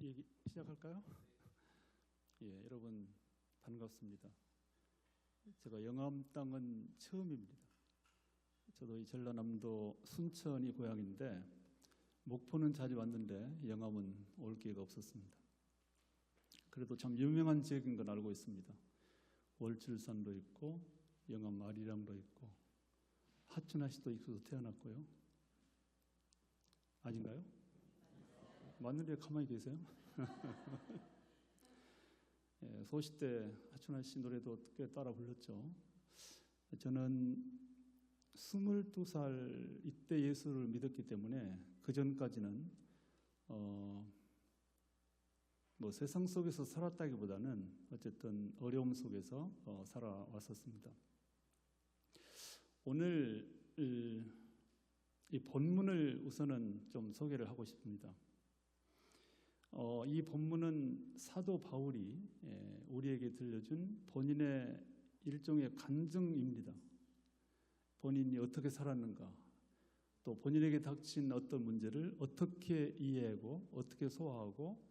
얘기 시작할까요? 예, 여러분 반갑습니다. 제가 영암 땅은 처음입니다. 저도 이 전라남도 순천이 고향인데 목포는 자주 왔는데 영암은 올 기회가 없었습니다. 그래도 참 유명한 지역인 건 알고 있습니다. 월출산도 있고 영암 아리랑도 있고 하춘하시도 있어서 태어났고요. 아닌가요? 맞는데 가만히 계세요? 예, 소시대 하춘하씨 노래도 꽤 따라 불렀죠. 저는 22살 이때 예수를 믿었기 때문에 그 전까지는 세상 속에서 살았다기보다는 어쨌든 어려움 속에서 살아왔었습니다. 오늘 이 본문을 우선은 좀 소개를 하고 싶습니다. 이 본문은 사도 바울이 우리에게 들려준 본인의 일종의 간증입니다. 본인이 어떻게 살았는가, 또 본인에게 닥친 어떤 문제를 어떻게 이해하고 어떻게 소화하고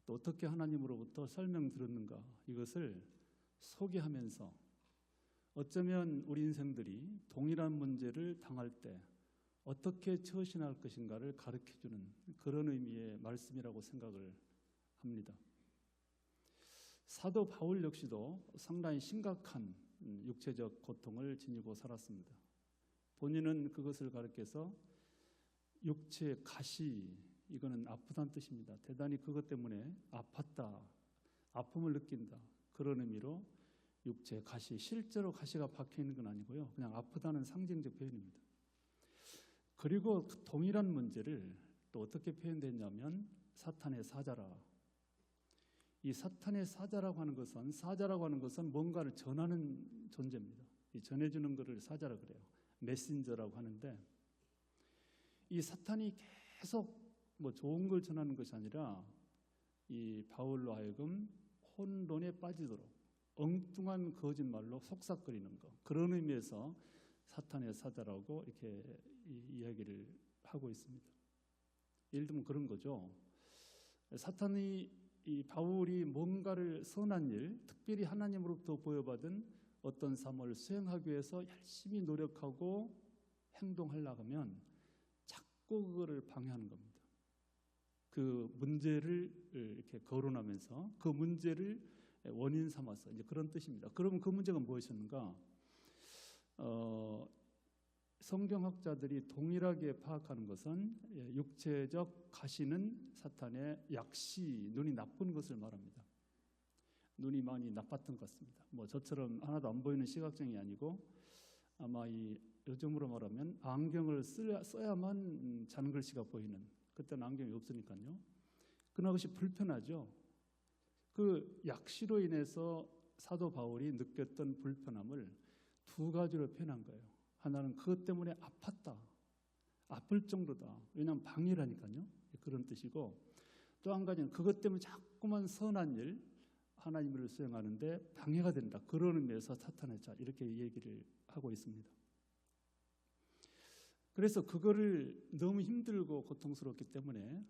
또 어떻게 하나님으로부터 설명 들었는가, 이것을 소개하면서 어쩌면 우리 인생들이 동일한 문제를 당할 때 어떻게 처신할 것인가를 가르쳐주는 그런 의미의 말씀이라고 생각을 합니다. 사도 바울 역시도 상당히 심각한 육체적 고통을 지니고 살았습니다. 본인은 그것을 가르쳐서 육체 가시, 이거는 아프다는 뜻입니다. 대단히 그것 때문에 아팠다, 아픔을 느낀다, 그런 의미로 육체 가시, 실제로 가시가 박혀있는 건 아니고요, 그냥 아프다는 상징적 표현입니다. 그리고 그 동일한 문제를 또 어떻게 표현됐냐면 사탄의 사자라. 이 사탄의 사자라고 하는 것은 뭔가를 전하는 존재입니다. 이 전해주는 것을 사자라 그래요. 메신저라고 하는데, 이 사탄이 계속 좋은 걸 전하는 것이 아니라 이 바울로 하여금 혼돈에 빠지도록 엉뚱한 거짓말로 속삭거리는 것, 그런 의미에서 사탄의 사자라고 이렇게 이야기를 하고 있습니다. 예를 들면 그런 거죠. 사탄이 이 바울이 뭔가를 선한 일, 특별히 하나님으로부터 보여받은 어떤 삶을 수행하기 위해서 열심히 노력하고 행동하려고 하면 자꾸 그거를 방해하는 겁니다. 그 문제를 이렇게 거론하면서 그 문제를 원인 삼아서, 이제 그런 뜻입니다. 그러면 그 문제가 무엇이었는가? 성경학자들이 동일하게 파악하는 것은 육체적 가시는 사탄의 약시, 눈이 나쁜 것을 말합니다. 눈이 많이 나빴던 것 같습니다. 저처럼 하나도 안 보이는 시각장애 아니고 아마 이 요즘으로 말하면 안경을 써야만 잔글씨가 보이는, 그때는 안경이 없으니까요. 그러나 그것이 불편하죠. 그 약시로 인해서 사도 바울이 느꼈던 불편함을 두 가지로 표현한 거예요. 하나는 그것 때문에 아팠다, 아플 정도다, 왜냐하면 방해라니까요, 그런 뜻이고, 또 한 가지는 그것 때문에 자꾸만 선한 일, 하나님을 수행하는데 방해가 된다, 그런 의미에서 사탄의 자, 이렇게 얘기를 하고 있습니다. 그래서 그거를 너무 힘들고 고통스럽기 때문에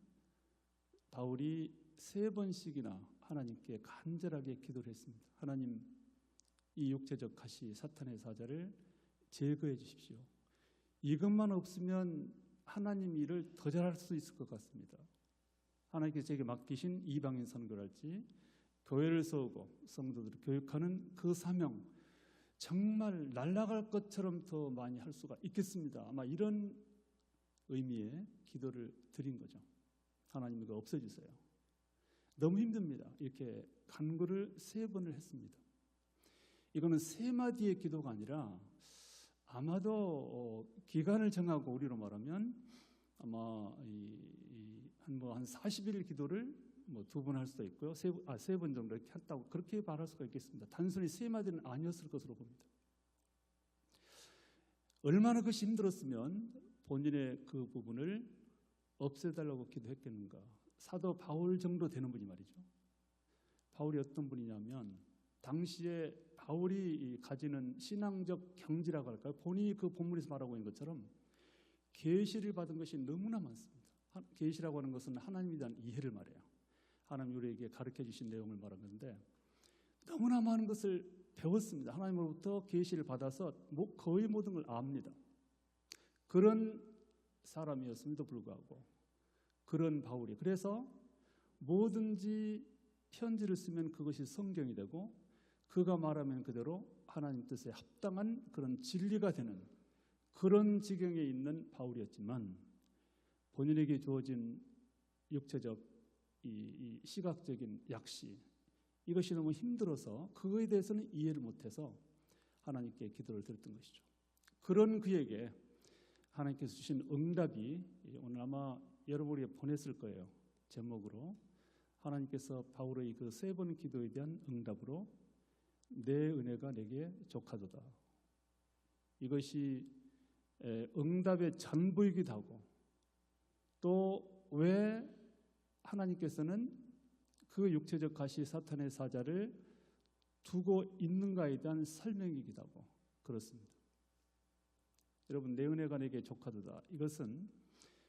바울이 3번씩이나 하나님께 간절하게 기도를 했습니다. 하나님, 이 육체적 가시, 사탄의 사자를 제거해 주십시오. 이것만 없으면 하나님 일을 더 잘할 수 있을 것 같습니다. 하나님께서 제게 맡기신 이방인 선교랄지 교회를 세우고 성도들을 교육하는 그 사명, 정말 날아갈 것처럼 더 많이 할 수가 있겠습니다. 아마 이런 의미의 기도를 드린 거죠. 하나님 이거 없애주세요. 너무 힘듭니다. 이렇게 간구를 3번을 했습니다. 이거는 3마디의 기도가 아니라 아마도 기간을 정하고 우리로 말하면 아마 한 40일 기도를 2번 할 수도 있고요. 3번 정도 이렇게 했다고 그렇게 말할 수가 있겠습니다. 단순히 3마디는 아니었을 것으로 봅니다. 얼마나 그것이 힘들었으면 본인의 그 부분을 없애달라고 기도했겠는가. 사도 바울 정도 되는 분이 말이죠. 바울이 어떤 분이냐면 당시에 바울이 가지는 신앙적 경지라고 할까요? 본인이 그 본문에서 말하고 있는 것처럼 계시를 받은 것이 너무나 많습니다. 계시라고 하는 것은 하나님에 대한 이해를 말해요. 하나님 우리에게 가르쳐 주신 내용을 말한 건데 너무나 많은 것을 배웠습니다. 하나님으로부터 계시를 받아서 거의 모든 걸 압니다. 그런 사람이었음에도 불구하고 그런 바울이 그래서 뭐든지 편지를 쓰면 그것이 성경이 되고 그가 말하면 그대로 하나님 뜻에 합당한 그런 진리가 되는 그런 지경에 있는 바울이었지만 본인에게 주어진 육체적 이 시각적인 약시 이것이 너무 힘들어서 그거에 대해서는 이해를 못해서 하나님께 기도를 드렸던 것이죠. 그런 그에게 하나님께서 주신 응답이 오늘 아마 여러분에게 보냈을 거예요. 제목으로 하나님께서 바울의 그 3번 기도에 대한 응답으로 내 은혜가 내게 족하도다. 이것이 응답의 전부이기도 하고 또 왜 하나님께서는 그 육체적 가시 사탄의 사자를 두고 있는가에 대한 설명이기도 하고 그렇습니다. 여러분 내 은혜가 내게 족하도다. 이것은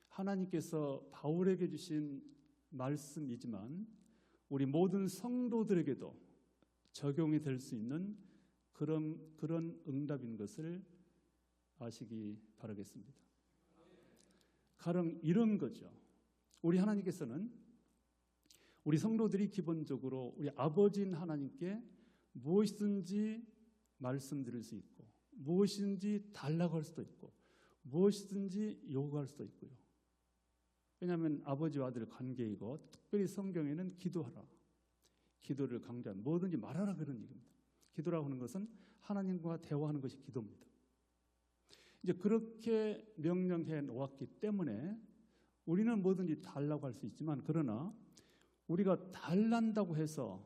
하나님께서 바울에게 주신 말씀이지만 우리 모든 성도들에게도 적용이 될 수 있는 그런 응답인 것을 아시기 바라겠습니다. 가령 이런 거죠. 우리 하나님께서는 우리 성도들이 기본적으로 우리 아버지인 하나님께 무엇이든지 말씀드릴 수 있고 무엇이든지 달라고 할 수도 있고 무엇이든지 요구할 수도 있고요. 왜냐하면 아버지와 아들 관계이고 특별히 성경에는 기도하라, 기도를 강조한 뭐든지 말하라 그런 얘기입니다. 기도라고 하는 것은 하나님과 대화하는 것이 기도입니다. 이제 그렇게 명령해 놓았기 때문에 우리는 뭐든지 달라고 할 수 있지만 그러나 우리가 달란다고 해서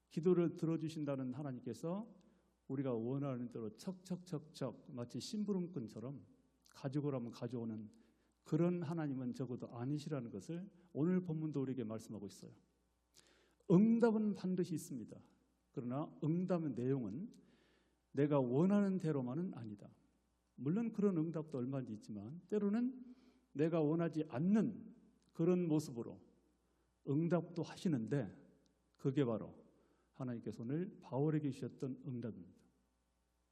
기도를 들어주신다는 하나님께서 우리가 원하는 대로 척척척척 마치 심부름꾼처럼 가지고 오라면 가져오는 그런 하나님은 적어도 아니시라는 것을 오늘 본문도 우리에게 말씀하고 있어요. 응답은 반드시 있습니다. 그러나 응답의 내용은 내가 원하는 대로만은 아니다. 물론 그런 응답도 얼마든지 있지만 때로는 내가 원하지 않는 그런 모습으로 응답도 하시는데 그게 바로 하나님께서 오늘 바울에게 주셨던 응답입니다.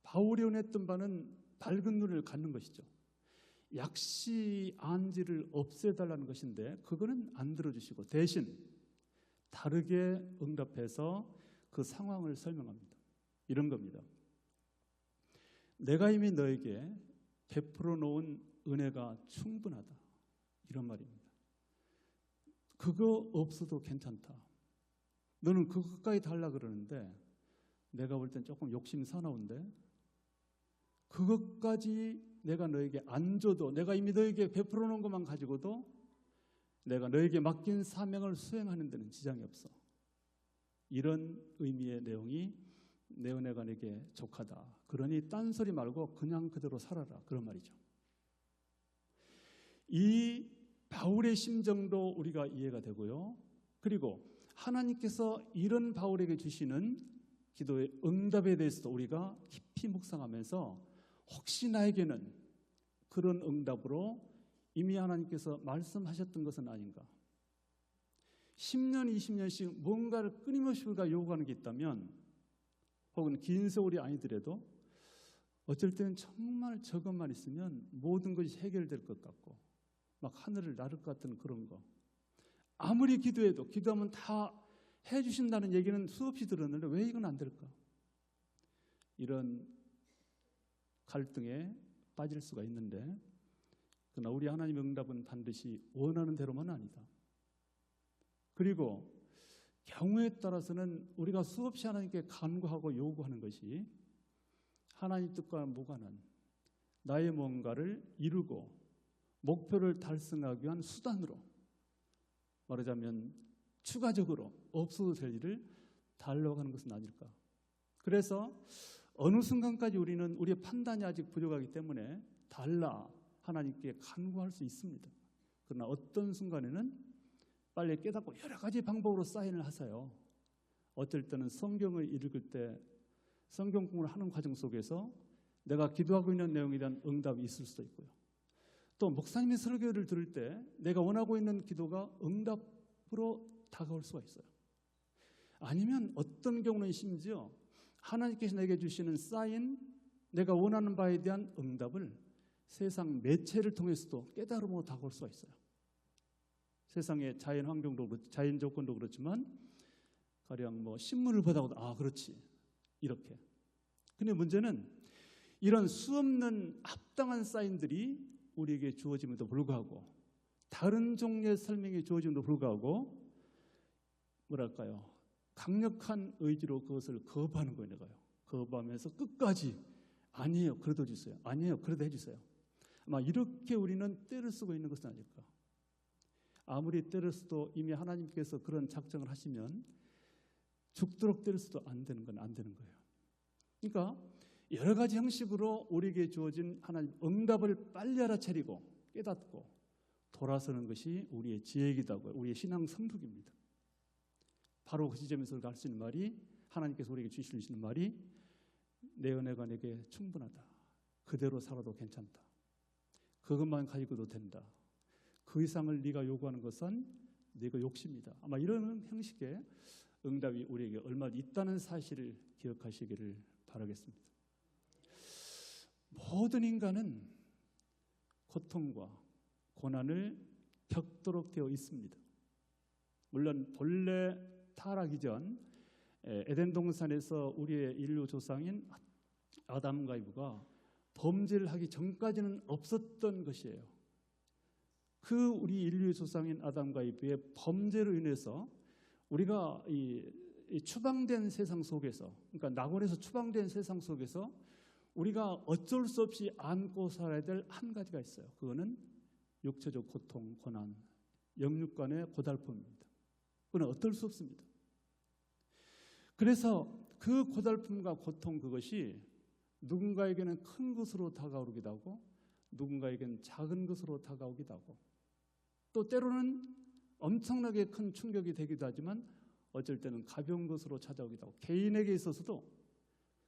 바울이 원했던 바는 밝은 눈을 갖는 것이죠. 약시 안지를 없애달라는 것인데 그거는 안 들어주시고 대신 다르게 응답해서 그 상황을 설명합니다. 이런 겁니다. 내가 이미 너에게 베풀어 놓은 은혜가 충분하다. 이런 말입니다. 그거 없어도 괜찮다. 너는 그것까지 달라 그러는데 내가 볼 땐 조금 욕심이 사나운데 그것까지 내가 너에게 안 줘도 내가 이미 너에게 베풀어 놓은 것만 가지고도 내가 너에게 맡긴 사명을 수행하는 데는 지장이 없어. 이런 의미의 내용이 내 은혜가 내게 족하다. 그러니 딴소리 말고 그냥 그대로 살아라. 그런 말이죠. 이 바울의 심정도 우리가 이해가 되고요. 그리고 하나님께서 이런 바울에게 주시는 기도의 응답에 대해서도 우리가 깊이 묵상하면서 혹시 나에게는 그런 응답으로 이미 하나님께서 말씀하셨던 것은 아닌가? 10년, 20년씩 뭔가를 끊임없이 우리가 요구하는 게 있다면 혹은 긴 세월이 아니더라도 어쩔 때는 정말 저것만 있으면 모든 것이 해결될 것 같고 막 하늘을 나를 것 같은 그런 거. 아무리 기도해도 기도하면 다 해주신다는 얘기는 수없이 들었는데 왜 이건 안 될까? 이런 갈등에 빠질 수가 있는데 그러나 우리 하나님의 응답은 반드시 원하는 대로만 아니다. 그리고 경우에 따라서는 우리가 수없이 하나님께 간구하고 요구하는 것이 하나님 뜻과 무관한 나의 뭔가를 이루고 목표를 달성하기 위한 수단으로 말하자면 추가적으로 없어도 될 일을 달라고 하는 것은 아닐까. 그래서 어느 순간까지 우리는 우리의 판단이 아직 부족하기 때문에 달라 하나님께 간구할 수 있습니다. 그러나 어떤 순간에는 빨리 깨닫고 여러 가지 방법으로 사인을 하세요. 어쩔 때는 성경을 읽을 때 성경 공부를 하는 과정 속에서 내가 기도하고 있는 내용에 대한 응답이 있을 수도 있고요. 또 목사님의 설교를 들을 때 내가 원하고 있는 기도가 응답으로 다가올 수가 있어요. 아니면 어떤 경우는 심지어 하나님께서 내게 주시는 사인, 내가 원하는 바에 대한 응답을 세상 매체를 통해서도 깨달음으로 다가올 수가 있어요. 세상의 자연 환경도 자연 조건도 그렇지만 가령 뭐 신문을 보다가도 그렇지 이렇게. 근데 문제는 이런 수없는 합당한 사인들이 우리에게 주어짐에도 불구하고 다른 종류의 설명이 주어짐에도 불구하고 뭐랄까요? 강력한 의지로 그것을 거부하는 거예요. 내가요. 거부하면서 끝까지 아니에요. 그래도 해주세요. 아니에요. 그래도 해주세요. 아마 이렇게 우리는 때를 쓰고 있는 것은 아닐까. 아무리 때를 써도 이미 하나님께서 그런 작정을 하시면 죽도록 때를 써도 안 되는 건 안 되는 거예요. 그러니까 여러 가지 형식으로 우리에게 주어진 하나님 응답을 빨리 알아차리고 깨닫고 돌아서는 것이 우리의 지혜이기도 하고요. 우리의 신앙 성숙입니다. 바로 그 지점에서 우리가 할 수 있는 말이 하나님께서 우리에게 주실 수 있는 말이 내 은혜가 내게 충분하다. 그대로 살아도 괜찮다. 그것만 가지고도 된다. 그 이상을 네가 요구하는 것은 네가 욕심이다. 아마 이런 형식의 응답이 우리에게 얼마 있다는 사실을 기억하시기를 바라겠습니다. 모든 인간은 고통과 고난을 겪도록 되어 있습니다. 물론 본래 타락 이전 에덴 동산에서 우리의 인류 조상인 아담과 이브가 범죄를 하기 전까지는 없었던 것이에요. 그 우리 인류의 조상인 아담과 이브의 범죄로 인해서 우리가 이 추방된 세상 속에서, 그러니까 낙원에서 추방된 세상 속에서 우리가 어쩔 수 없이 안고 살아야 될 한 가지가 있어요. 그거는 육체적 고통, 고난, 영육간의 고달픔입니다. 그건 어쩔 수 없습니다. 그래서 그 고달픔과 고통 그것이 누군가에게는 큰 것으로 다가오기도 하고 누군가에게는 작은 것으로 다가오기도 하고 또 때로는 엄청나게 큰 충격이 되기도 하지만 어쩔 때는 가벼운 것으로 찾아오기도 하고 개인에게 있어서도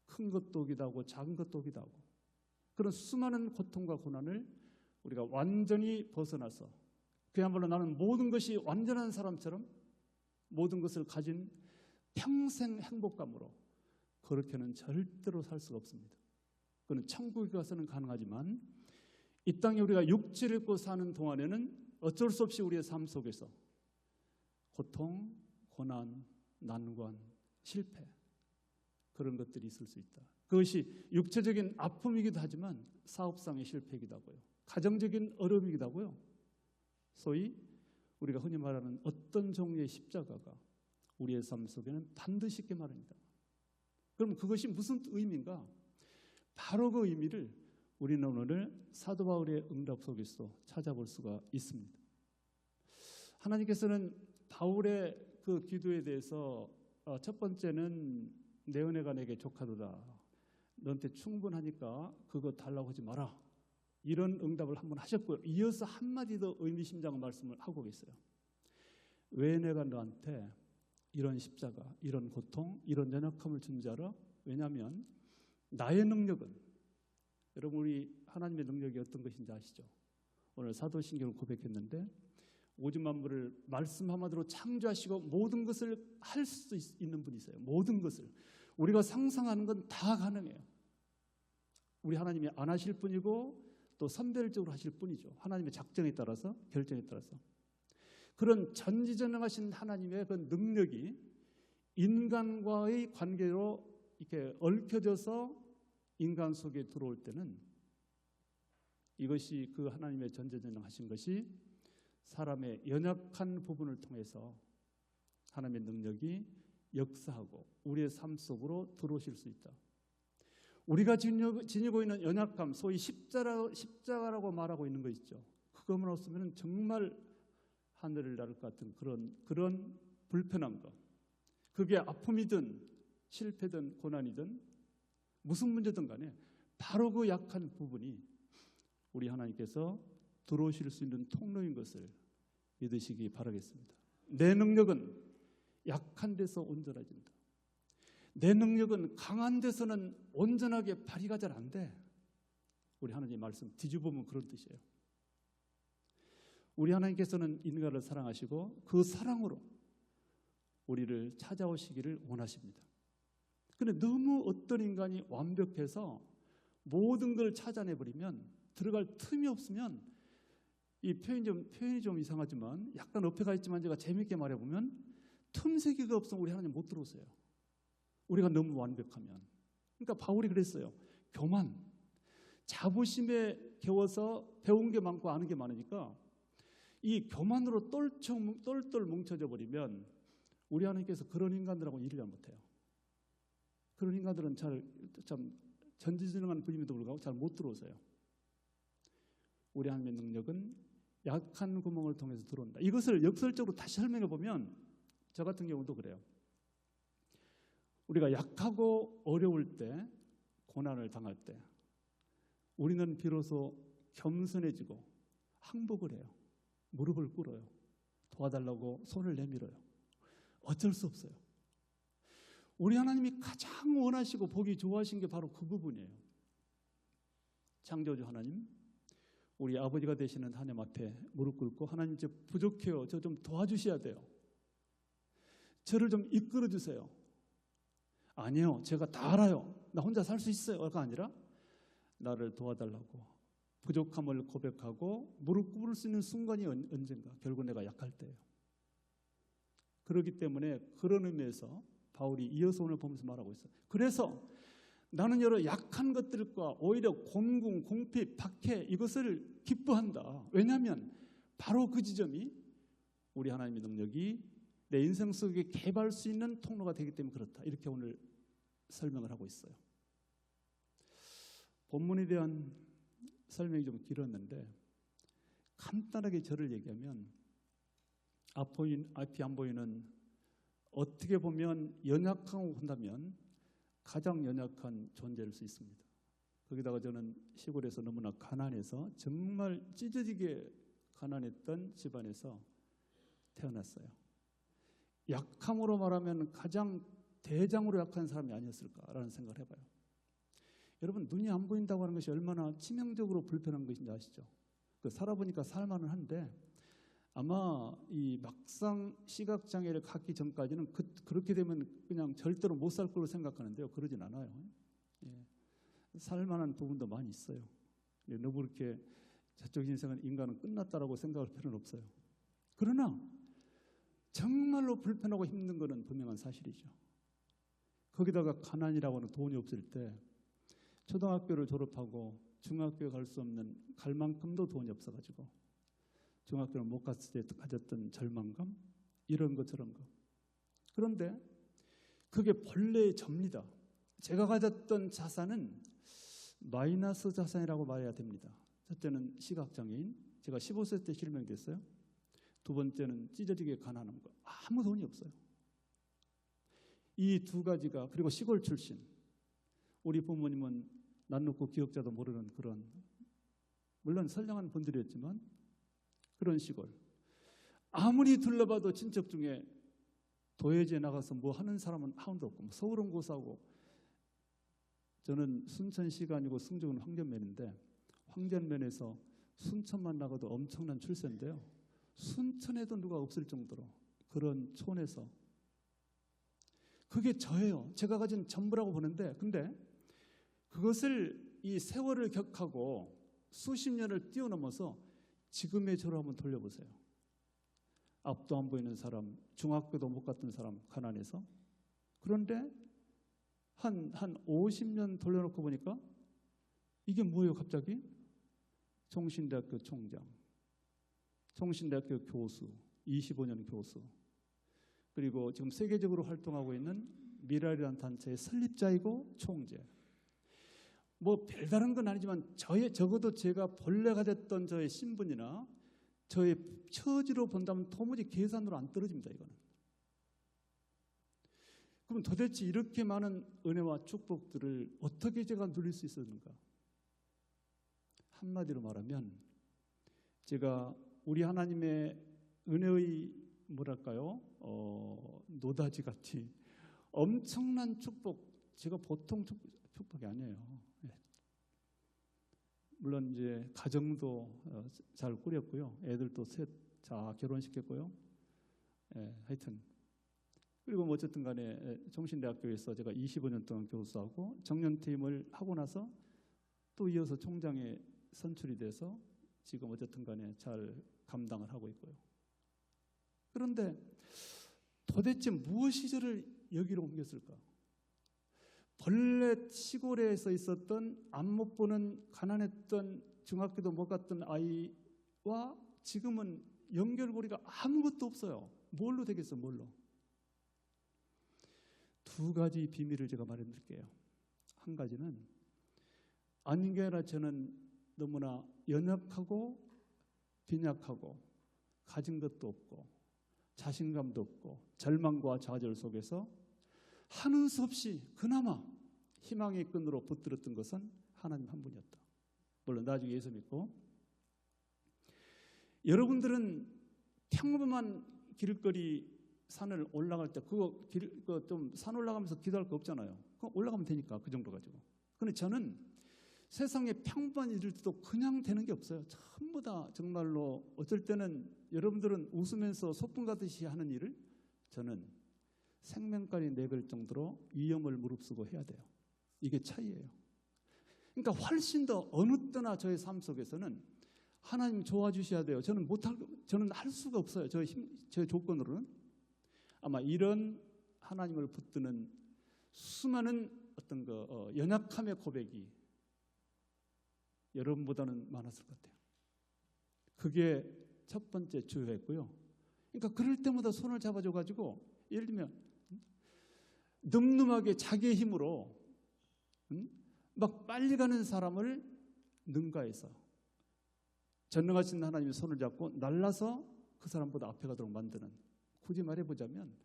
큰 것도 오기도 하고 작은 것도 오기도 하고 그런 수많은 고통과 고난을 우리가 완전히 벗어나서 그야말로 나는 모든 것이 완전한 사람처럼 모든 것을 가진 평생 행복감으로 그렇게는 절대로 살 수가 없습니다. 그건 천국에 가서는 가능하지만 이 땅에 우리가 육체를 입고 사는 동안에는 어쩔 수 없이 우리의 삶 속에서 고통, 고난, 난관, 실패 그런 것들이 있을 수 있다. 그것이 육체적인 아픔이기도 하지만 사업상의 실패이기도 하고요. 가정적인 어려움이기도 하고요. 소위 우리가 흔히 말하는 어떤 종류의 십자가가 우리의 삶 속에는 반드시 있게 마련이다. 그럼 그것이 무슨 의미인가? 바로 그 의미를 우리는 오늘 사도 바울의 응답 속에서 찾아볼 수가 있습니다. 하나님께서는 바울의 그 기도에 대해서 첫 번째는 내 은혜가 내게 족하도다. 너한테 충분하니까 그거 달라고 하지 마라. 이런 응답을 한번 하셨고요. 이어서 한마디 더 의미심장한 말씀을 하고 계세요. 왜 내가 너한테 이런 십자가, 이런 고통, 이런 연약함을 준 줄 알아? 왜냐하면 나의 능력은 여러분 우리 하나님의 능력이 어떤 것인지 아시죠? 오늘 사도신경을 고백했는데 오직 만물을 말씀 한마디로 창조하시고 모든 것을 할 수 있는 분이세요. 모든 것을 우리가 상상하는 건 다 가능해요. 우리 하나님이 안 하실 뿐이고 또 선별적으로 하실 뿐이죠. 하나님의 작정에 따라서 결정에 따라서 그런 전지전능하신 하나님의 그 능력이 인간과의 관계로 이렇게 얽혀져서 인간 속에 들어올 때는 이것이 그 하나님의 전지전능하신 것이 사람의 연약한 부분을 통해서 하나님의 능력이 역사하고 우리의 삶 속으로 들어오실 수 있다. 우리가 지니고 있는 연약감, 소위 십자가라고 말하고 있는 거 있죠. 그것만 없으면 정말 하늘을 나를 것 같은 그런 불편한 것. 그게 아픔이든 실패든 고난이든 무슨 문제든 간에 바로 그 약한 부분이 우리 하나님께서 들어오실 수 있는 통로인 것을 믿으시기 바라겠습니다. 내 능력은 약한 데서 온전해진다. 내 능력은 강한 데서는 온전하게 발휘가 잘 안 돼. 우리 하나님 말씀 뒤집어보면 그런 뜻이에요. 우리 하나님께서는 인간을 사랑하시고 그 사랑으로 우리를 찾아오시기를 원하십니다. 그런데 너무 어떤 인간이 완벽해서 모든 걸 찾아내버리면, 들어갈 틈이 없으면, 이 표현이 좀 이상하지만 약간 어폐가 있지만 제가 재밌게 말해보면 틈새기가 없으면 우리 하나님 못 들어오세요. 우리가 너무 완벽하면. 그러니까 바울이 그랬어요. 교만, 자부심에 겨워서 배운 게 많고 아는 게 많으니까 이 교만으로 똘똘 뭉쳐져 버리면 우리 하나님께서 그런 인간들하고 일을 잘 못해요. 그런 인간들은 참 전지전능한 분임에도 불구하고 잘 못 들어오세요. 우리 하나님의 능력은 약한 구멍을 통해서 들어온다. 이것을 역설적으로 다시 설명해 보면 저 같은 경우도 그래요. 우리가 약하고 어려울 때, 고난을 당할 때 우리는 비로소 겸손해지고 항복을 해요. 무릎을 꿇어요. 도와달라고 손을 내밀어요. 어쩔 수 없어요. 우리 하나님이 가장 원하시고 보기 좋아하신 게 바로 그 부분이에요. 창조주 하나님, 우리 아버지가 되시는 하나님 앞에 무릎 꿇고 하나님 저 부족해요. 저 좀 도와주셔야 돼요. 저를 좀 이끌어 주세요. 아니요, 제가 다 알아요. 나 혼자 살 수 있어요가 아니라 나를 도와달라고 부족함을 고백하고 무릎 꿇을 수 있는 순간이 언젠가, 결국 내가 약할 때예요. 그렇기 때문에 그런 의미에서 바울이 이어서 오늘 보면서 말하고 있어요. 그래서 나는 여러 약한 것들과 오히려 곤궁, 궁핍, 박해 이것을 기뻐한다. 왜냐하면 바로 그 지점이 우리 하나님의 능력이 내 인생 속에 개발할 수 있는 통로가 되기 때문에 그렇다. 이렇게 오늘 설명을 하고 있어요. 본문에 대한 설명이 좀 길었는데 간단하게 저를 얘기하면 앞이 안 보이는, 어떻게 보면 연약하고 본다면 가장 연약한 존재일 수 있습니다. 거기다가 저는 시골에서 너무나 가난해서 정말 찢어지게 가난했던 집안에서 태어났어요. 약함으로 말하면 가장 대장으로 약한 사람이 아니었을까라는 생각을 해봐요. 여러분, 눈이 안 보인다고 하는 것이 얼마나 치명적으로 불편한 것인지 아시죠? 살아보니까 살만은 한데 아마 이 막상 시각장애를 갖기 전까지는 그렇게 되면 그냥 절대로 못 살 거로 생각하는데요. 그러진 않아요. 예. 살만한 부분도 많이 있어요. 너무 그렇게 저쪽 인간은 끝났다라고 생각할 필요는 없어요. 그러나 정말로 불편하고 힘든 것은 분명한 사실이죠. 거기다가 가난이라고 하는 돈이 없을 때 초등학교를 졸업하고 중학교에 갈 수 없는, 갈 만큼도 돈이 없어가지고 중학교를 못 갔을 때 가졌던 절망감, 이런 것 저런 것. 그런데 그게 본래의 접니다. 제가 가졌던 자산은 마이너스 자산이라고 말해야 됩니다. 첫째는 시각장애인, 제가 15세 때 실명됐어요. 두 번째는 찢어지게 가난한 거, 아무 돈이 없어요. 이 두 가지가, 그리고 시골 출신, 우리 부모님은 낯 놓고 기억자도 모르는 그런, 물론 선량한 분들이었지만 그런 시골. 아무리 둘러봐도 친척 중에 도예지에 나가서 뭐 하는 사람은 하나도 없고, 서울은 고사고, 저는 순천시가 아니고 승정은 황전면인데 황전면에서 순천만 나가도 엄청난 출세인데요. 순천에도 누가 없을 정도로 그런 촌에서, 그게 저예요. 제가 가진 전부라고 보는데, 근데 그것을 이 세월을 격하고 수십 년을 뛰어넘어서 지금의 저를 한번 돌려보세요. 앞도 안 보이는 사람, 중학교도 못 갔던 사람, 가난해서. 그런데 한 50년 돌려놓고 보니까 이게 뭐예요 갑자기? 총신대학교 총장, 총신대학교 교수, 25년 교수, 그리고 지금 세계적으로 활동하고 있는 미랄이라는 단체의 설립자이고 총재. 뭐 별다른 건 아니지만 적어도 제가 본래 가졌던 저의 신분이나 저의 처지로 본다면 도무지 계산으로 안 떨어집니다. 이거는. 그럼 도대체 이렇게 많은 은혜와 축복들을 어떻게 제가 누릴 수 있었는가? 한마디로 말하면 제가 우리 하나님의 은혜의 뭐랄까요? 노다지 같이 엄청난 축복, 제가 보통 축복이 아니에요. 물론 이제 가정도 잘 꾸렸고요. 애들도 셋 다 결혼시켰고요. 하여튼 그리고 뭐 어쨌든 간에 정신대학교에서 제가 25년 동안 교수하고 정년퇴임을 하고 나서 또 이어서 총장에 선출이 돼서 지금 어쨌든 간에 잘 감당을 하고 있고요. 그런데 도대체 무엇이 저를 여기로 옮겼을까? 본래 시골에서 있었던 앞 못 보는 가난했던 중학교도 못 갔던 아이와 지금은 연결고리가 아무것도 없어요. 뭘로 되겠어? 뭘로? 두 가지 비밀을 제가 말해드릴게요. 한 가지는 아닌 게 아니라 저는 너무나 연약하고 빈약하고 가진 것도 없고 자신감도 없고 절망과 좌절 속에서 하는 수 없이 그나마 희망의 끈으로 붙들었던 것은 하나님 한 분이었다. 물론 나중에 예수 믿고 여러분들은 평범한 길거리 산을 올라갈 때 그거 좀 산 올라가면서 기도할 거 없잖아요. 그거 올라가면 되니까 그 정도 가지고. 그런데 저는 세상에 평범한 일들도 그냥 되는 게 없어요. 전부 다 정말로 어쩔 때는 여러분들은 웃으면서 소풍 가듯이 하는 일을 저는 생명까지 내걸 정도로 위험을 무릅쓰고 해야 돼요. 이게 차이예요. 그러니까 훨씬 더 어느 때나 저의 삶 속에서는 하나님 도와주셔야 돼요. 저는 할 수가 없어요. 저의 조건으로는. 아마 이런 하나님을 붙드는 수많은 어떤 연약함의 고백이 여러분보다는 많았을 것 같아요. 그게 첫 번째 주요했고요. 그러니까 그럴 때마다 손을 잡아줘가지고 예를 들면 늠름하게 자기의 힘으로 막 빨리 가는 사람을 능가해서 전능하신 하나님의 손을 잡고 날라서 그 사람보다 앞에 가도록 만드는, 굳이 말해보자면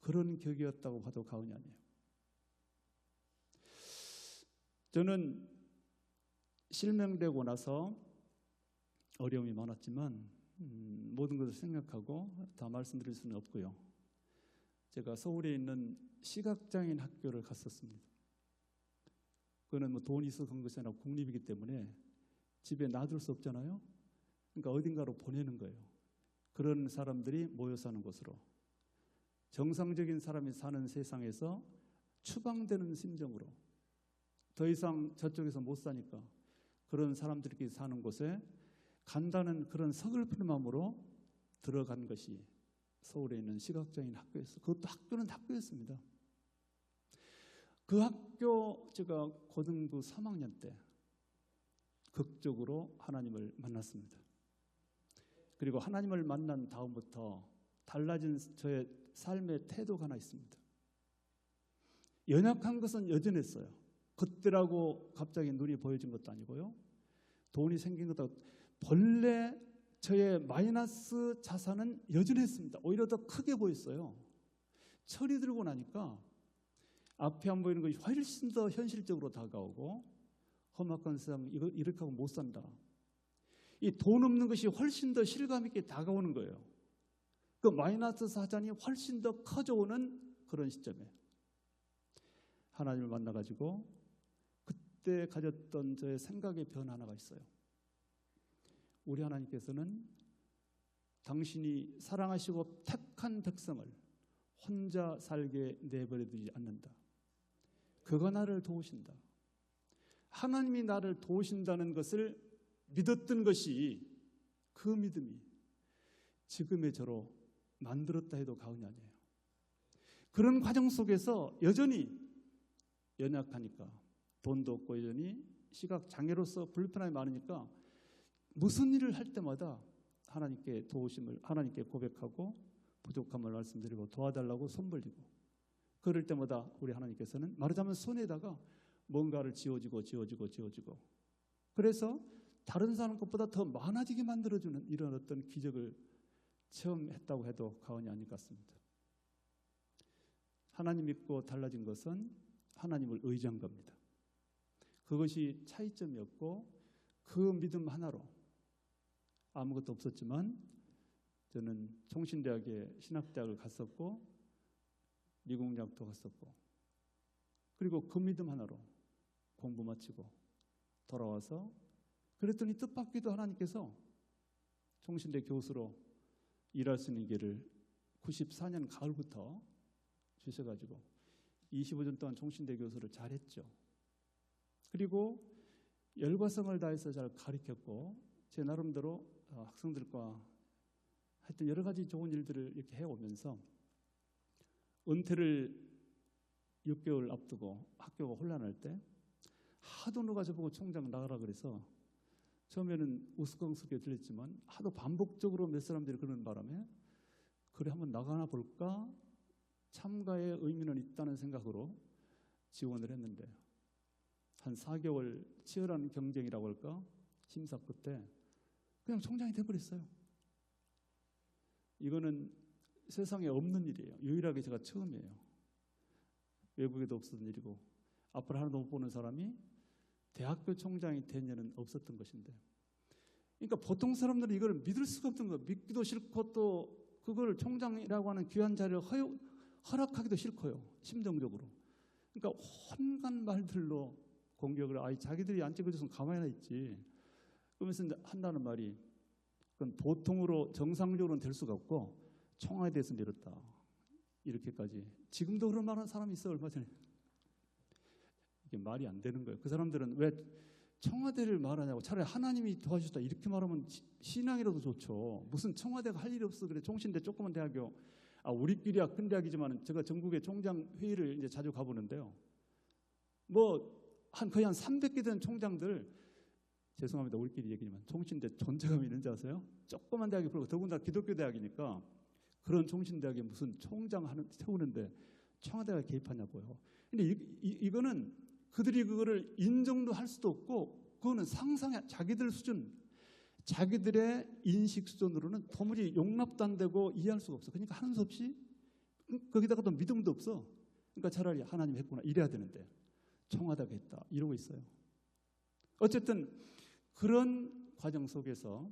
그런 격이었다고 봐도 과언이 아니에요. 저는 실명되고 나서 어려움이 많았지만 모든 것을 생각하고 다 말씀드릴 수는 없고요. 제가 서울에 있는 시각장애인 학교를 갔었습니다. 그거는 뭐 돈이 있어서 간 것이 아니라 국립이기 때문에 집에 놔둘 수 없잖아요. 그러니까 어딘가로 보내는 거예요. 그런 사람들이 모여 사는 곳으로. 정상적인 사람이 사는 세상에서 추방되는 심정으로 더 이상 저쪽에서 못 사니까 그런 사람들끼리 사는 곳에 간다는 그런 서글픈 마음으로 들어간 것이 서울에 있는 시각장애인 학교였어요. 그것도 학교는 학교였습니다. 그 학교 제가 고등부 3학년 때 극적으로 하나님을 만났습니다. 그리고 하나님을 만난 다음부터 달라진 저의 삶의 태도가 하나 있습니다. 연약한 것은 여전했어요. 그때라고 갑자기 눈이 보여진 것도 아니고요. 돈이 생긴 것도 본래 저의 마이너스 자산은 여전했습니다. 오히려 더 크게 보였어요. 철이 들고 나니까 앞에 안 보이는 것이 훨씬 더 현실적으로 다가오고 험악한 세상 이렇게 하고 못 산다. 이 돈 없는 것이 훨씬 더 실감 있게 다가오는 거예요. 그 마이너스 사잔이 훨씬 더 커져오는 그런 시점에 하나님을 만나가지고 그때 가졌던 저의 생각의 변화가 있어요. 우리 하나님께서는 당신이 사랑하시고 택한 백성을 혼자 살게 내버려두지 않는다. 그가 나를 도우신다. 하나님이 나를 도우신다는 것을 믿었던 것이 그 믿음이 지금의 저로 만들었다 해도 과언이 아니에요. 그런 과정 속에서 여전히 연약하니까 돈도 없고 여전히 시각장애로서 불편함이 많으니까 무슨 일을 할 때마다 하나님께 도우심을 하나님께 고백하고 부족함을 말씀드리고 도와달라고 손 벌리고 그럴 때마다 우리 하나님께서는 말하자면 손에다가 뭔가를 지어지고 그래서 다른 사람 것보다 더 많아지게 만들어주는 이런 어떤 기적을 체험했다고 해도 과언이 아닐 것 같습니다. 하나님 믿고 달라진 것은 하나님을 의지한 겁니다. 그것이 차이점이었고 그 믿음 하나로 아무것도 없었지만 저는 총신대학에 신학대학을 갔었고 미국 대학도 갔었고 그리고 그 믿음 하나로 공부 마치고 돌아와서 그랬더니 뜻밖에도 하나님께서 총신대 교수로 일할 수 있는 길을 94년 가을부터 주셔가지고 25년 동안 총신대 교수를 잘했죠. 그리고 열과성을 다해서 잘 가르쳤고 제 나름대로 학생들과 하여튼 여러 가지 좋은 일들을 이렇게 해오면서 은퇴를 6개월 앞두고 학교가 혼란할 때 하도 누가 저보고 총장 나가라 그래서 처음에는 우스꽝스럽게 들렸지만 하도 반복적으로 몇 사람들이 그러는 바람에 그래 한번 나가나 볼까 참가의 의미는 있다는 생각으로 지원을 했는데 한 4개월 치열한 경쟁이라고 할까 심사 끝에 그냥 총장이 돼버렸어요. 이거는 세상에 없는 일이에요. 유일하게 제가 처음이에요. 외국에도 없었던 일이고 앞으로 하나도 못 보는 사람이 대학교 총장이 된 일은 없었던 것인데, 그러니까 보통 사람들은 이걸 믿을 수가 없던 거예요. 믿기도 싫고 또 그걸 총장이라고 하는 귀한 자리를 허락하기도 싫고요. 심정적으로. 그러니까 온갖 말들로 공격을 자기들이 안 찍어줘서 가만히 있지. 그러면서 이제 한다는 말이 그건 보통으로 정상적으로는 될 수가 없고 청와대에서 내렸다. 이렇게까지. 지금도 그런 말하는 사람이 있어요. 얼마 전에. 이게 말이 안 되는 거예요. 그 사람들은 왜 청와대를 말하냐고. 차라리 하나님이 도와주셨다 이렇게 말하면 신앙이라도 좋죠. 무슨 청와대가 할 일이 없어. 그래 총신대 조그만 대학교. 우리끼리야 큰 대학이지만 제가 전국의 총장 회의를 이제 자주 가보는데요. 거의 한 300개 된 총장들, 죄송합니다. 우리끼리 얘기지만 총신대 존재감이 있는지 아세요? 조그만 대학이 그렇고 더군다나 기독교 대학이니까 그런 총신대학에 무슨 총장 세우는데 청와대가 개입하냐고요. 근데 이거는 그들이 그거를 인정도 할 수도 없고 그거는 자기들 수준, 자기들의 인식 수준으로는 도무지 용납도 안 되고 이해할 수가 없어. 그러니까 하는 수 없이 거기다가 또 믿음도 없어. 그러니까 차라리 하나님 했구나 이래야 되는데 청와대가 했다 이러고 있어요. 어쨌든 그런 과정 속에서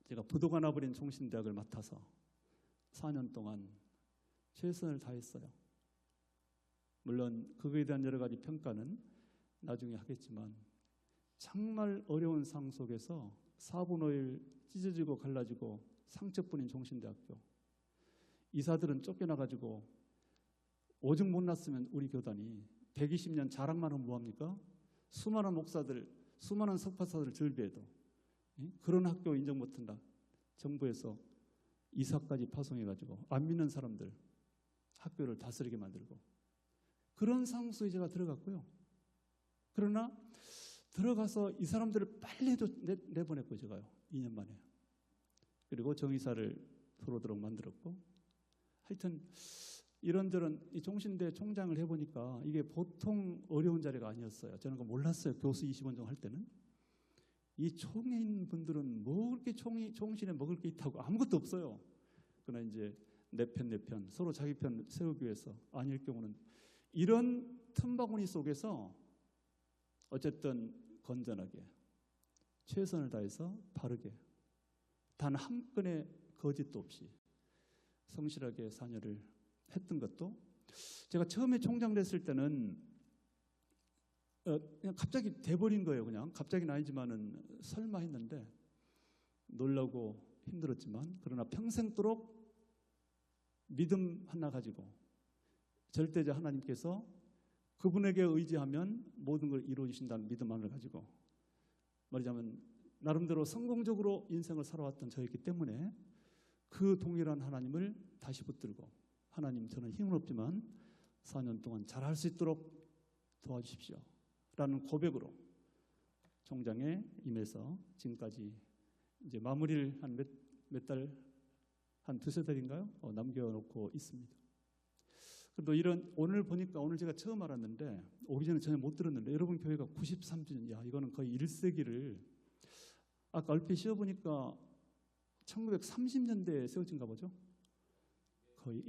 제가 부도가 나버린 총신대학을 맡아서 4년 동안 최선을 다했어요. 물론 그거에 대한 여러 가지 평가는 나중에 하겠지만 정말 어려운 상황 속에서 4분 5일 찢어지고 갈라지고 상처뿐인 총신대학교. 이사들은 쫓겨나가지고 오죽 못났으면 우리 교단이 120년 자랑만 하면 뭐합니까? 수많은 목사들, 수많은 석파사들 절비해도 그런 학교 인정 못한다. 정부에서 이사까지 파송해가지고 안 믿는 사람들 학교를 다스리게 만들고 그런 상황 속에 제가 들어갔고요. 그러나 들어가서 이 사람들을 빨리 내보냈고 제가요. 2년 만에. 그리고 정의사를 들어오도록 만들었고 하여튼 이런저런 이 총신대 총장을 해보니까 이게 보통 어려운 자리가 아니었어요. 저는 그거 몰랐어요. 교수 20원 할 때는. 이 총에 있는 분들은 뭐 그렇게 총신에 먹을 게 있다고 아무것도 없어요. 그러나 이제 내 편 서로 자기 편 세우기 위해서 아닐 경우는 이런 틈바구니 속에서 어쨌든 건전하게 최선을 다해서 바르게 단 한 건의 거짓도 없이 성실하게 사녀를 했던 것도 제가 처음에 총장 됐을 때는 그냥 갑자기 돼버린 거예요. 그냥 갑자기는 아니지만은 설마 했는데 놀라고 힘들었지만 그러나 평생도록 믿음 하나 가지고 절대자 하나님께서 그분에게 의지하면 모든 걸 이루어주신다는 믿음 하나를 가지고 말하자면 나름대로 성공적으로 인생을 살아왔던 저였기 때문에 그 동일한 하나님을 다시 붙들고 하나님 저는 힘은 없지만 4년 동안 잘할 수 있도록 도와주십시오 라는 고백으로 총장에 임해서 지금까지 이제 마무리를 한 몇 달, 한 두세 달인가요? 남겨놓고 있습니다. 그래도 오늘 보니까 오늘 제가 처음 알았는데 오기 전에 전혀 못 들었는데 여러분 교회가 93주년, 야 이거는 거의 1세기를 아까 얼핏 씌워보니까 1930년대에 세워진가 보죠? 거의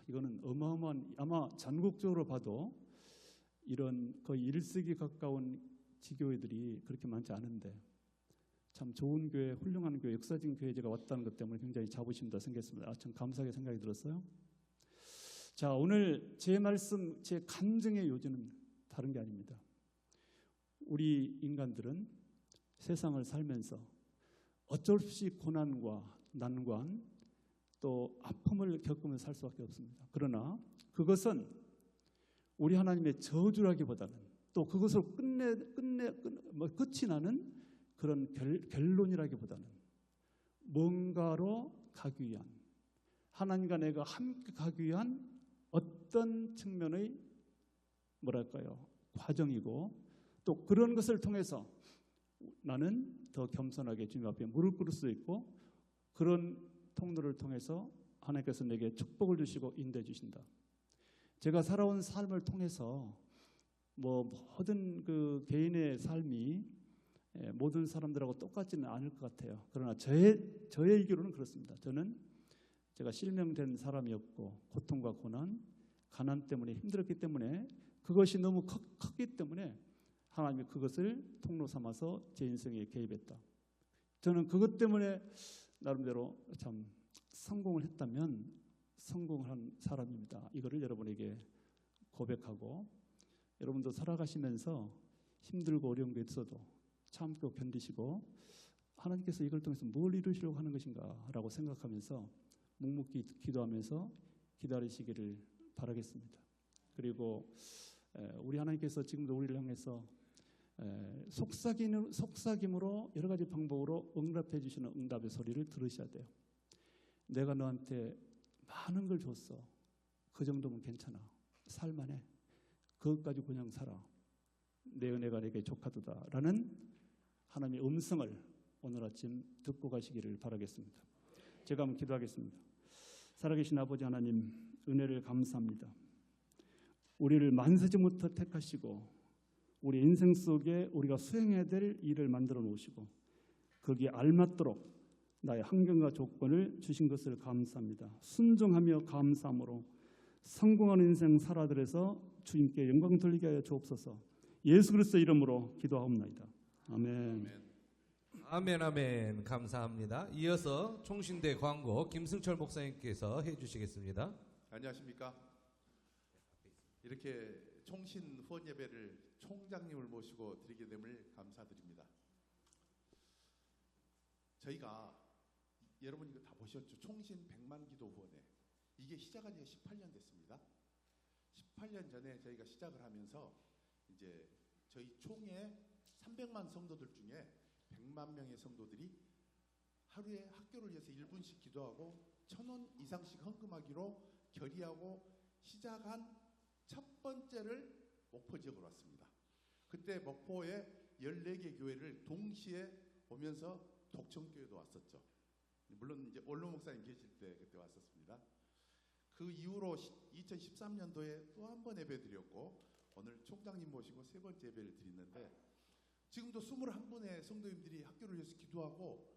이거는 어마어마한 아마 전국적으로 봐도 이런 거의 1세기 가까운 지교회들이 그렇게 많지 않은데 참 좋은 교회, 훌륭한 교회, 역사적인 교회 제가 왔다는 것 때문에 굉장히 자부심도 생겼습니다. 참 감사하게 생각이 들었어요. 자, 오늘 제 말씀, 제 간증의 요지는 다른 게 아닙니다. 우리 인간들은 세상을 살면서 어쩔 수 없이 고난과 난관, 또 아픔을 겪으면서 살 수밖에 없습니다. 그러나 그것은 우리 하나님의 저주라기보다는 또 그것으로 끝이 나는 그런 결론이라기보다는 뭔가로 가기 위한, 하나님과 내가 함께 가기 위한 어떤 측면의 과정이고, 또 그런 것을 통해서 나는 더 겸손하게 주님 앞에 무릎 꿇을 수 있고, 그런 통로를 통해서 하나님께서 내게 축복을 주시고 인도해 주신다. 제가 살아온 삶을 통해서 모든 그 개인의 삶이 모든 사람들하고 똑같지는 않을 것 같아요. 그러나 저의 의견으로는 그렇습니다. 제가 실명된 사람이었고, 고통과 고난, 가난 때문에 힘들었기 때문에, 그것이 너무 컸기 때문에 하나님이 그것을 통로 삼아서 제 인생에 개입했다. 저는 그것 때문에 나름대로 참 성공을 했다면 성공한 사람입니다. 이거를 여러분에게 고백하고, 여러분도 살아가시면서 힘들고 어려운 게 있어도 참고 견디시고 하나님께서 이걸 통해서 뭘 이루시려고 하는 것인가 라고 생각하면서 묵묵히 기도하면서 기다리시기를 바라겠습니다. 그리고 우리 하나님께서 지금도 우리를 향해서 속삭임으로 여러 가지 방법으로 응답해 주시는 응답의 소리를 들으셔야 돼요. 내가 너한테 많은 걸 줬어. 그 정도면 괜찮아. 살만해. 그것까지 그냥 살아. 내 은혜가 내게 족하도다 라는 하나님의 음성을 오늘 아침 듣고 가시기를 바라겠습니다. 제가 한번 기도하겠습니다. 살아계신 아버지 하나님, 은혜를 감사합니다. 우리를 만세전부터 택하시고 우리 인생 속에 우리가 수행해야 될 일을 만들어 놓으시고 거기에 알맞도록 나의 환경과 조건을 주신 것을 감사합니다. 순종하며 감사함으로 성공하는 인생 살아들여서 주님께 영광 돌리게 하여 주옵소서. 예수 그리스도 이름으로 기도하옵나이다. 아멘. 아멘, 아멘. 감사합니다. 이어서 총신대 광고 김승철 목사님께서 해주시겠습니다. 안녕하십니까? 이렇게 총신 후원 예배를 총장님을 모시고 드리게 됨을 감사드립니다. 저희가 여러분 이거 다 보셨죠? 총신 100만 기도 후원회. 이게 시작한 지가 18년 됐습니다. 18년 전에 저희가 시작을 하면서 이제 저희 총회 300만 성도들 중에 100만 명의 성도들이 하루에 학교를 위해서 1분씩 기도하고 1,000원 이상씩 헌금하기로 결의하고 시작한 첫 번째를 목포 지역으로 왔습니다. 그때 목포에 14개 교회를 동시에 오면서 독천교회도 왔었죠. 물론 이제 원로 목사님 계실 때 그때 왔었습니다. 그 이후로 2013년도에 또 한 번 예배 드렸고 오늘 총장님 모시고 세 번째 예배를 드리는데 지금도 21분의 성도님들이 학교를 위해서 기도하고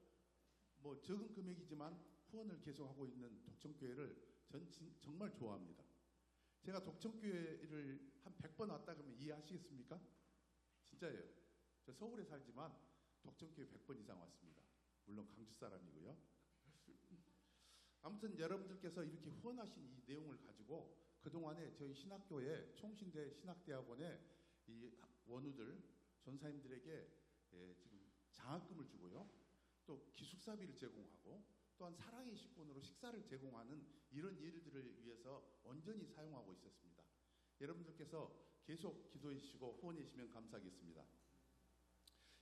적은 금액이지만 후원을 계속하고 있는 독천교회를 전 정말 좋아합니다. 제가 독천교회를 한 100번 왔다 그러면 이해하시겠습니까? 진짜예요. 저 서울에 살지만 독천교회 100번 이상 왔습니다. 물론 강주 사람이고요. 아무튼 여러분들께서 이렇게 후원하신 이 내용을 가지고 그동안에 저희 신학교에 총신대 신학대학원에 이 원우들 전사님들에게 지금 장학금을 주고요. 또 기숙사비를 제공하고 또한 사랑의 식권으로 식사를 제공하는 이런 일들을 위해서 온전히 사용하고 있었습니다. 여러분들께서 계속 기도해 주시고 후원해 주시면 감사하겠습니다.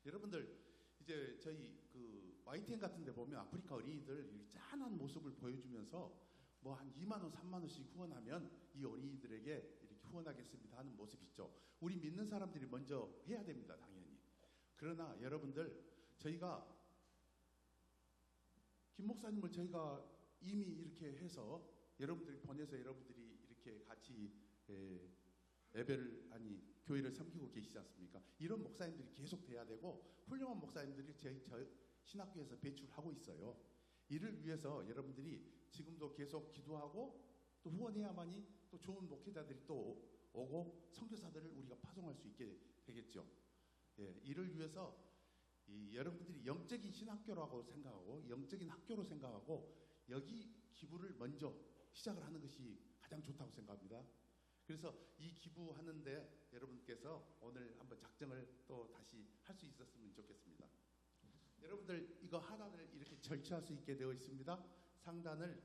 여러분들 이제 저희 그 YTN 같은 데 보면 아프리카 어린이들 짠한 모습을 보여주면서 한 2만 원, 3만 원씩 후원하면 이 어린이들에게 이렇게 후원하겠습니다 하는 모습 있죠. 우리 믿는 사람들이 먼저 해야 됩니다, 당연히. 그러나 여러분들 저희가 김 목사님을 저희가 이미 이렇게 해서 여러분들이 보내서 여러분들이 이렇게 같이 예배를 교회를 섬기고 계시지 않습니까? 이런 목사님들이 계속 돼야 되고 훌륭한 목사님들이 저희 신학교에서 배출하고 있어요. 이를 위해서 여러분들이 지금도 계속 기도하고 또 후원해야만이 또 좋은 목회자들이 또 오고 선교사들을 우리가 파송할 수 있게 되겠죠. 이를 위해서 여러분들이 영적인 신학교라고 생각하고 영적인 학교로 생각하고 여기 기부를 먼저 시작을 하는 것이 가장 좋다고 생각합니다. 그래서 이 기부하는데 여러분께서 오늘 한번 작정을 또 다시 할 수 있었으면 좋겠습니다. 여러분들 이거 하단을 이렇게 절취할 수 있게 되어 있습니다. 상단을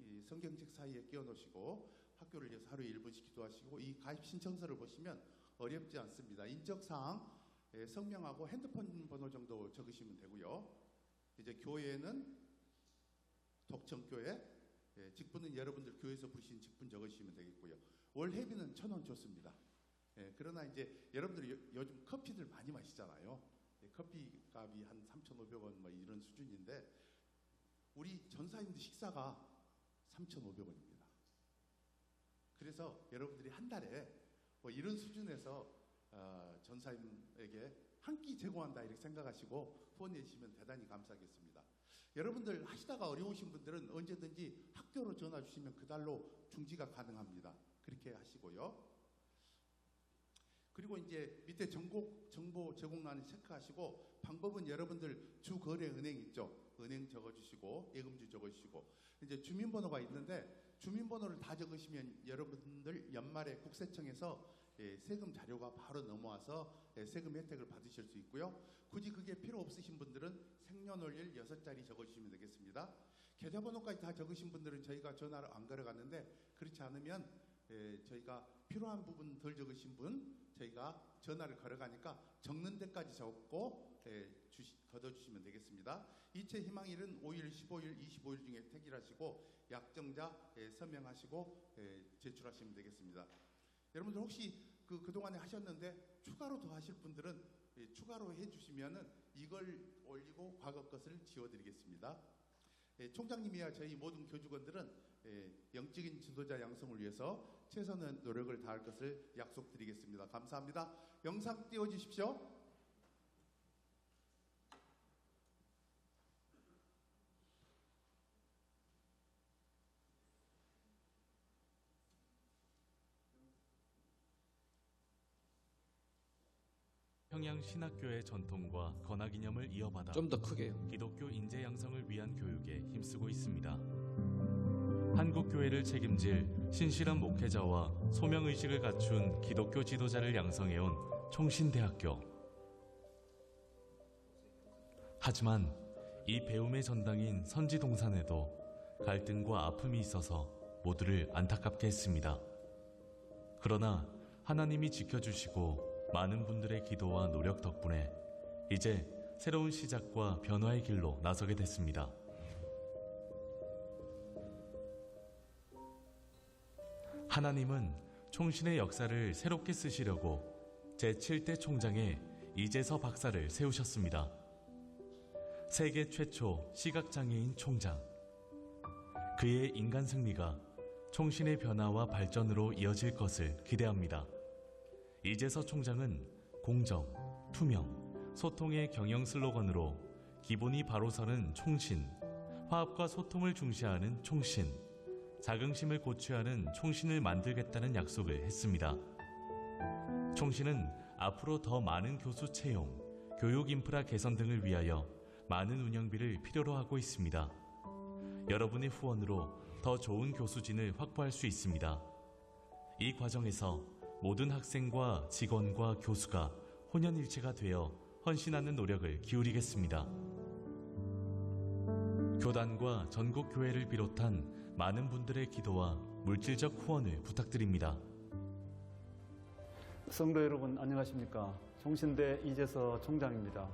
이 성경책 사이에 끼워 놓으시고 학교를 위해서 하루에 1분씩 기도하시고 이 가입 신청서를 보시면 어렵지 않습니다. 인적사항, 성명하고 핸드폰 번호 정도 적으시면 되고요. 이제 교회는 독청교회, 직분은 여러분들 교회에서 부르신 직분 적으시면 되겠고요. 월 회비는 1,000원 줬습니다. 그러나 이제 여러분들이 요즘 커피들 많이 마시잖아요. 커피 값이 한 3,500원 뭐 이런 수준인데 우리 전사님들 식사가 3,500원입니다. 그래서 여러분들이 한 달에 뭐 이런 수준에서 전사님에게 한 끼 제공한다 이렇게 생각하시고 후원해 주시면 대단히 감사하겠습니다. 여러분들 하시다가 어려우신 분들은 언제든지 학교로 전화 주시면 그달로 중지가 가능합니다. 그렇게 하시고요. 그리고 이제 밑에 정보 제공란을 체크하시고 방법은 여러분들 주거래은행 있죠. 은행 적어주시고 예금주 적어주시고 이제 주민번호가 있는데 주민번호를 다 적으시면 여러분들 연말에 국세청에서 세금 자료가 바로 넘어와서 세금 혜택을 받으실 수 있고요. 굳이 그게 필요 없으신 분들은 생년월일 6자리 적어주시면 되겠습니다. 계좌번호까지 다 적으신 분들은 저희가 전화를 안 걸어갔는데 그렇지 않으면 저희가 필요한 부분 덜 적으신 분 저희가 전화를 걸어가니까 적는 데까지 적고 걷어주시면 되겠습니다. 이체 희망일은 5일, 15일, 25일 중에 택일하시고 약정자 서명하시고 제출하시면 되겠습니다. 여러분들 혹시 그동안에 하셨는데 추가로 더 하실 분들은 추가로 해주시면은 이걸 올리고 과거 것을 지워드리겠습니다. 총장님이야 저희 모든 교직원들은 영적인 지도자 양성을 위해서 최선의 노력을 다할 것을 약속드리겠습니다. 감사합니다. 영상 띄워주십시오. 평양신학교의 전통과 건화기념을 이어받아 좀 더 크게요. 기독교 인재 양성을 위한 교육에 힘쓰고 있습니다. 한국교회를 책임질 신실한 목회자와 소명의식을 갖춘 기독교 지도자를 양성해온 총신대학교. 하지만 이 배움의 전당인 선지동산에도 갈등과 아픔이 있어서 모두를 안타깝게 했습니다. 그러나 하나님이 지켜주시고 많은 분들의 기도와 노력 덕분에 이제 새로운 시작과 변화의 길로 나서게 됐습니다. 하나님은 총신의 역사를 새롭게 쓰시려고 제7대 총장에 이재서 박사를 세우셨습니다. 세계 최초 시각장애인 총장. 그의 인간 승리가 총신의 변화와 발전으로 이어질 것을 기대합니다. 이재서 총장은 공정, 투명, 소통의 경영 슬로건으로 기본이 바로 서는 총신, 화합과 소통을 중시하는 총신, 자긍심을 고취하는 총신을 만들겠다는 약속을 했습니다. 총신은 앞으로 더 많은 교수 채용, 교육 인프라 개선 등을 위하여 많은 운영비를 필요로 하고 있습니다. 여러분의 후원으로 더 좋은 교수진을 확보할 수 있습니다. 이 과정에서 모든 학생과 직원과 교수가 혼연일체가 되어 헌신하는 노력을 기울이겠습니다. 교단과 전국교회를 비롯한 많은 분들의 기도와 물질적 후원을 부탁드립니다. 성도 여러분 안녕하십니까? 총신대 이재서 총장입니다.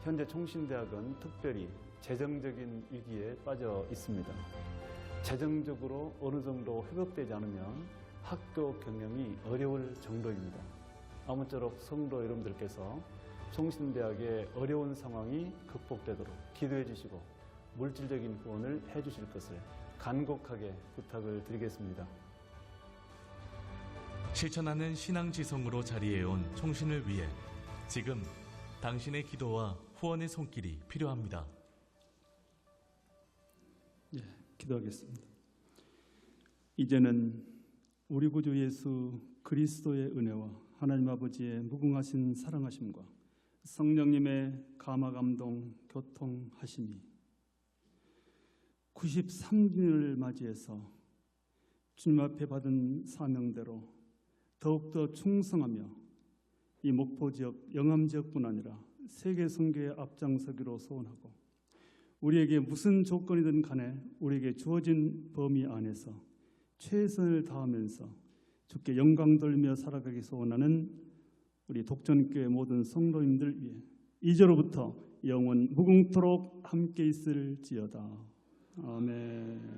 현재 총신대학은 특별히 재정적인 위기에 빠져 있습니다. 재정적으로 어느 정도 회복되지 않으면 학교 경영이 어려울 정도입니다. 아무쪼록 성도 여러분들께서 총신대학의 어려운 상황이 극복되도록 기도해 주시고 물질적인 후원을 해 주실 것을 간곡하게 부탁을 드리겠습니다. 실천하는 신앙지성으로 자리해온 총신을 위해 지금 당신의 기도와 후원의 손길이 필요합니다. 기도하겠습니다. 이제는 우리 구주 예수 그리스도의 은혜와 하나님 아버지의 무궁하신 사랑하심과 성령님의 감화감동 교통하심이 93년을 맞이해서 주님 앞에 받은 사명대로 더욱더 충성하며 이 목포지역, 영암지역뿐 아니라 세계 선교에 앞장서기로 소원하고 우리에게 무슨 조건이든 간에 우리에게 주어진 범위 안에서 최선을 다하면서 주께 영광 돌며 살아가기 소원하는 우리 독전교회 모든 성도님들 위해 이제로부터 영원 무궁토록 함께 있을지어다. 아멘.